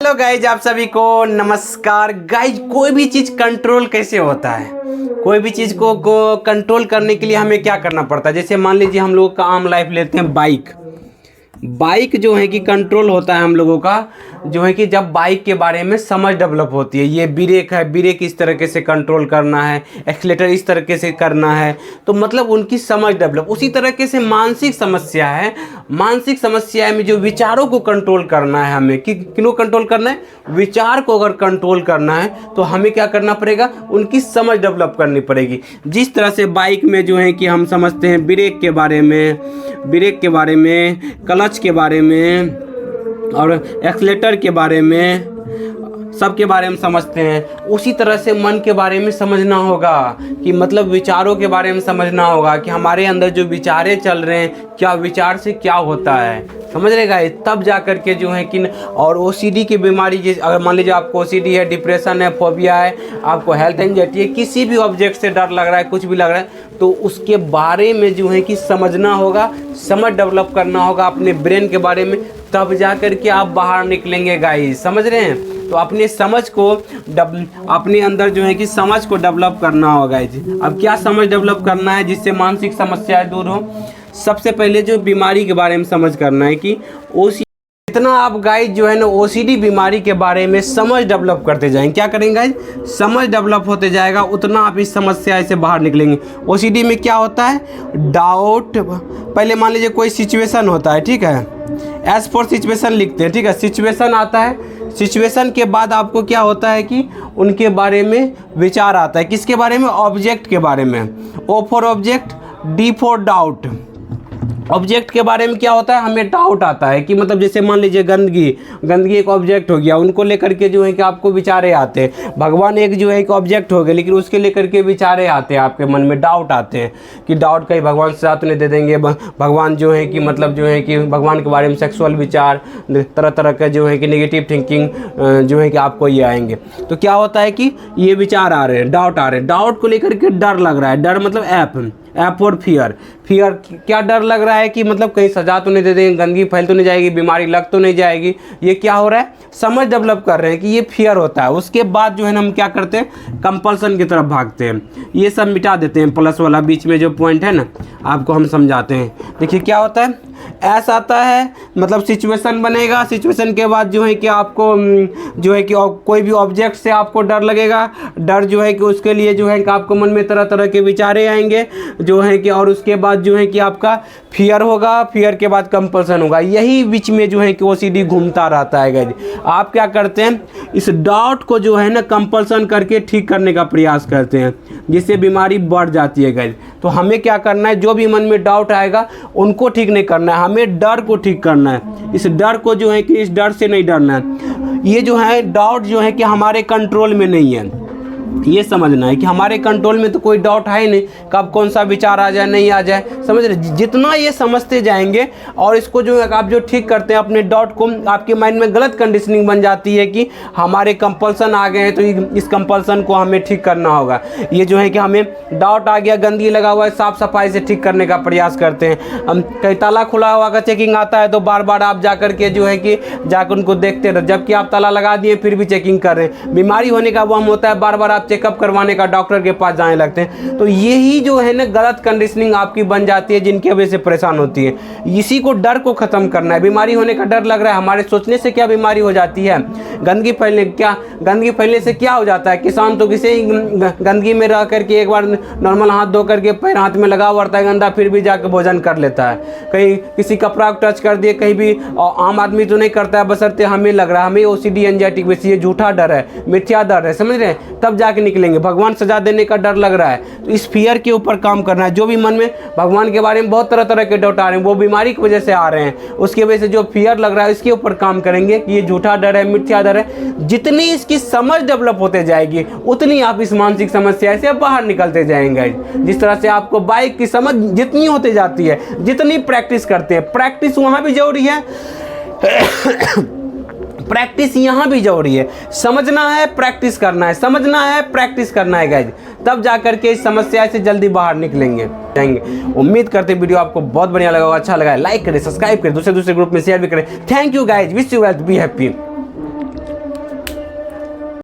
Hello guys, आप सभी को नमस्कार। गाइज, कोई भी चीज़ कंट्रोल कैसे होता है, कोई भी चीज़ को कंट्रोल करने के लिए हमें क्या करना पड़ता है। जैसे मान लीजिए हम लोग का आम लाइफ लेते हैं, बाइक जो है कि कंट्रोल होता है हम लोगों का, जो है कि जब बाइक के बारे में समझ डेवलप होती है। ये ब्रेक है, ब्रेक इस तरीके से कंट्रोल करना है, एक्सीलेटर इस तरीके से करना है, तो मतलब उनकी समझ डेवलप। उसी तरीके से मानसिक समस्या है, मानसिक समस्या में जो विचारों को कंट्रोल करना है हमें, कि किनको कंट्रोल करना है, विचार को अगर कंट्रोल करना है तो हमें क्या करना पड़ेगा, उनकी समझ डेवलप करनी पड़ेगी। जिस तरह से बाइक में जो है कि हम समझते हैं ब्रेक के बारे में, क्लच के बारे में और एक्सीलेटर के बारे में, सब के बारे में समझते हैं। उसी तरह से मन के बारे में समझना होगा, कि मतलब विचारों के बारे में समझना होगा कि हमारे अंदर जो विचारें चल रहे हैं, क्या विचार से क्या होता है, समझ रहे गाइस। तब जा कर के जो है कि और ओसीडी की बीमारी, जैसे अगर मान लीजिए आपको ओसीडी है, डिप्रेशन है, फोबिया है, आपको हेल्थ एंजाइटी है, किसी भी ऑब्जेक्ट से डर लग रहा है, कुछ भी लग रहा है, तो उसके बारे में जो है कि समझना होगा, समझ डेवलप करना होगा अपने ब्रेन के बारे में। तब जा कर के आप बाहर निकलेंगे गाइस, समझ रहे हैं। तो अपने समझ को अपने अंदर जो है कि समझ को डेवलप करना होगा। अब क्या समझ डेवलप करना है जिससे मानसिक समस्याएं दूर हो। सबसे पहले जो बीमारी के बारे में समझ करना है कि जितना आप गाइस जो है ना ओसीडी बीमारी के बारे में समझ डेवलप करते जाएंगे, क्या करेंगे गाइस, समझ डेवलप होते जाएगा, उतना आप इस समस्या से बाहर निकलेंगे। ओसीडी में क्या होता है, डाउट। पहले मान लीजिए कोई सिचुएशन होता है, ठीक है, एज फॉर सिचुएशन लिखते हैं, ठीक है, सिचुएशन आता है। सिचुएशन के बाद आपको क्या होता है कि उनके बारे में विचार आता है। किसके बारे में, ऑब्जेक्ट के बारे में। O for object, D for doubt. Object के बारे में क्या होता है, हमें डाउट आता है कि मतलब जैसे मान लीजिए गंदगी एक ऑब्जेक्ट हो गया, उनको लेकर के जो है कि आपको विचारे आते हैं। भगवान एक जो है एक ऑब्जेक्ट हो गए, लेकिन उसके लेकर के विचारे आते हैं, आपके मन में डाउट आते हैं कि डाउट कहीं भगवान सजा तो नहीं दे देंगे। भगवान जो है कि मतलब जो है कि भगवान के बारे में सेक्सुअल विचार, तरह तरह का जो है कि नेगेटिव थिंकिंग जो है कि आपको ये आएंगे। तो क्या होता है कि ये विचार आ रहे हैं, डाउट आ रहे हैं, डाउट को लेकर के डर लग रहा है। डर मतलब ऐप और फियर क्या डर लग रहा है कि मतलब कहीं सजा तो नहीं दे देंगे, गंदगी फैल तो नहीं जाएगी, बीमारी लग तो नहीं जाएगी। ये क्या हो रहा है, समझ डेवलप कर रहे हैं कि ये फियर होता है। उसके बाद जो है ना हम क्या करते हैं, कंपल्सन की तरफ भागते हैं। ये सब मिटा देते हैं, प्लस वाला बीच में जो पॉइंट है ना, आपको हम समझाते हैं। देखिए क्या होता है, ऐसा आता है मतलब सिचुएशन बनेगा। सिचुएशन के बाद जो है कि आपको जो है कि कोई भी ऑब्जेक्ट से आपको डर लगेगा। डर जो है कि उसके लिए जो है कि आपको मन में तरह तरह के विचारे आएंगे जो है कि, और उसके बाद जो है कि आपका फियर होगा। फियर के बाद कंपल्सन होगा। यही बीच में जो है कि ओसीडी घूमता रहता है गाइस। आप क्या करते हैं, इस डाउट को जो है ना कंपल्सन करके ठीक करने का प्रयास करते हैं, जिससे बीमारी बढ़ जाती है गाइस। तो हमें क्या करना है, जो भी मन में डाउट आएगा उनको ठीक नहीं करना है, हमें डर को ठीक करना है। इस डर को जो है कि इस डर से नहीं डरना है। ये जो है डाउट जो है कि हमारे कंट्रोल में नहीं है, ये समझना है कि हमारे कंट्रोल में तो कोई डाउट है ही नहीं, कब कौन सा विचार आ जाए नहीं आ जाए, समझ रहे। जितना ये समझते जाएंगे और इसको जो है आप जो ठीक करते हैं अपने डाउट को, आपके माइंड में गलत कंडीशनिंग बन जाती है कि हमारे कंपल्सन आ गए हैं, तो इस कंपल्सन को हमें ठीक करना होगा। ये जो है कि हमें डाउट आ गया, गंदगी लगा हुआ है, साफ सफाई से ठीक करने का प्रयास करते हैं। हम कहीं ताला खुला हुआ का चेकिंग आता है तो बार बार आप जा करके जो है कि जाकर उनको देखते रहे, जबकि आप ताला लगा दिए फिर भी चेकिंग कर रहे हैं। बीमारी होने का वहम होता है, बार बार चेकअप करवाने का डॉक्टर के पास जाने लगते हैं। तो यही जो है ना गलत कंडीशनिंग आपकी बन जाती है, जिनकी वजह से परेशान होती है। इसी को डर को खत्म करना है। बीमारी होने का डर लग रहा है, हमारे सोचने से क्या बीमारी हो जाती है, गंदगी फैलने से क्या हो जाता है। किसान तो किसी गंदगी में रह करके एक बार नॉर्मल हाथ धो करके पैर हाथ में लगा हुआ रहता है गंदा, फिर भी जाकर भोजन कर लेता है। कहीं किसी कपड़ा को टच कर दिए, कहीं भी आम आदमी तो नहीं करता है, बशर्ते हमें लग रहा है, हमें ओसीडी एंजाइटी वैसे ये झूठा डर है, मिथ्या डर है, समझ रहे हैं। तब जाके निकलेंगे। भगवान सजा देने का डर लग रहा है, तो इस फियर के ऊपर काम करना है। जो भी मन में भगवान के बारे में बहुत तरह तरह के डाउट आ रहे हैं, वो बीमारी की वजह से आ रहे हैं, उसकी वजह से जो फियर लग रहा है इसके ऊपर काम करेंगे कि ये झूठा डर है, मिथ्या डर है। जितनी इसकी समझ डेवलप होते जाएगी उतनी आप इस मानसिक समस्या से बाहर निकलते जाएंगे। जिस तरह से आपको बाइक की समझ जितनी होती जाती है, जितनी प्रैक्टिस करते हैं, प्रैक्टिस वहाँ भी जरूरी है प्रैक्टिस यहाँ भी जरूरी है। समझना है, प्रैक्टिस करना है, समझना है, प्रैक्टिस करना है गाइज, तब जाकर के इस समस्या से जल्दी बाहर निकलेंगे। उम्मीद करते वीडियो आपको बहुत बढ़िया लगा, अच्छा लगा, लाइक करें, सब्सक्राइब करें, दूसरे ग्रुप में शेयर भी करें। Thank you guys, wish you well, be happy.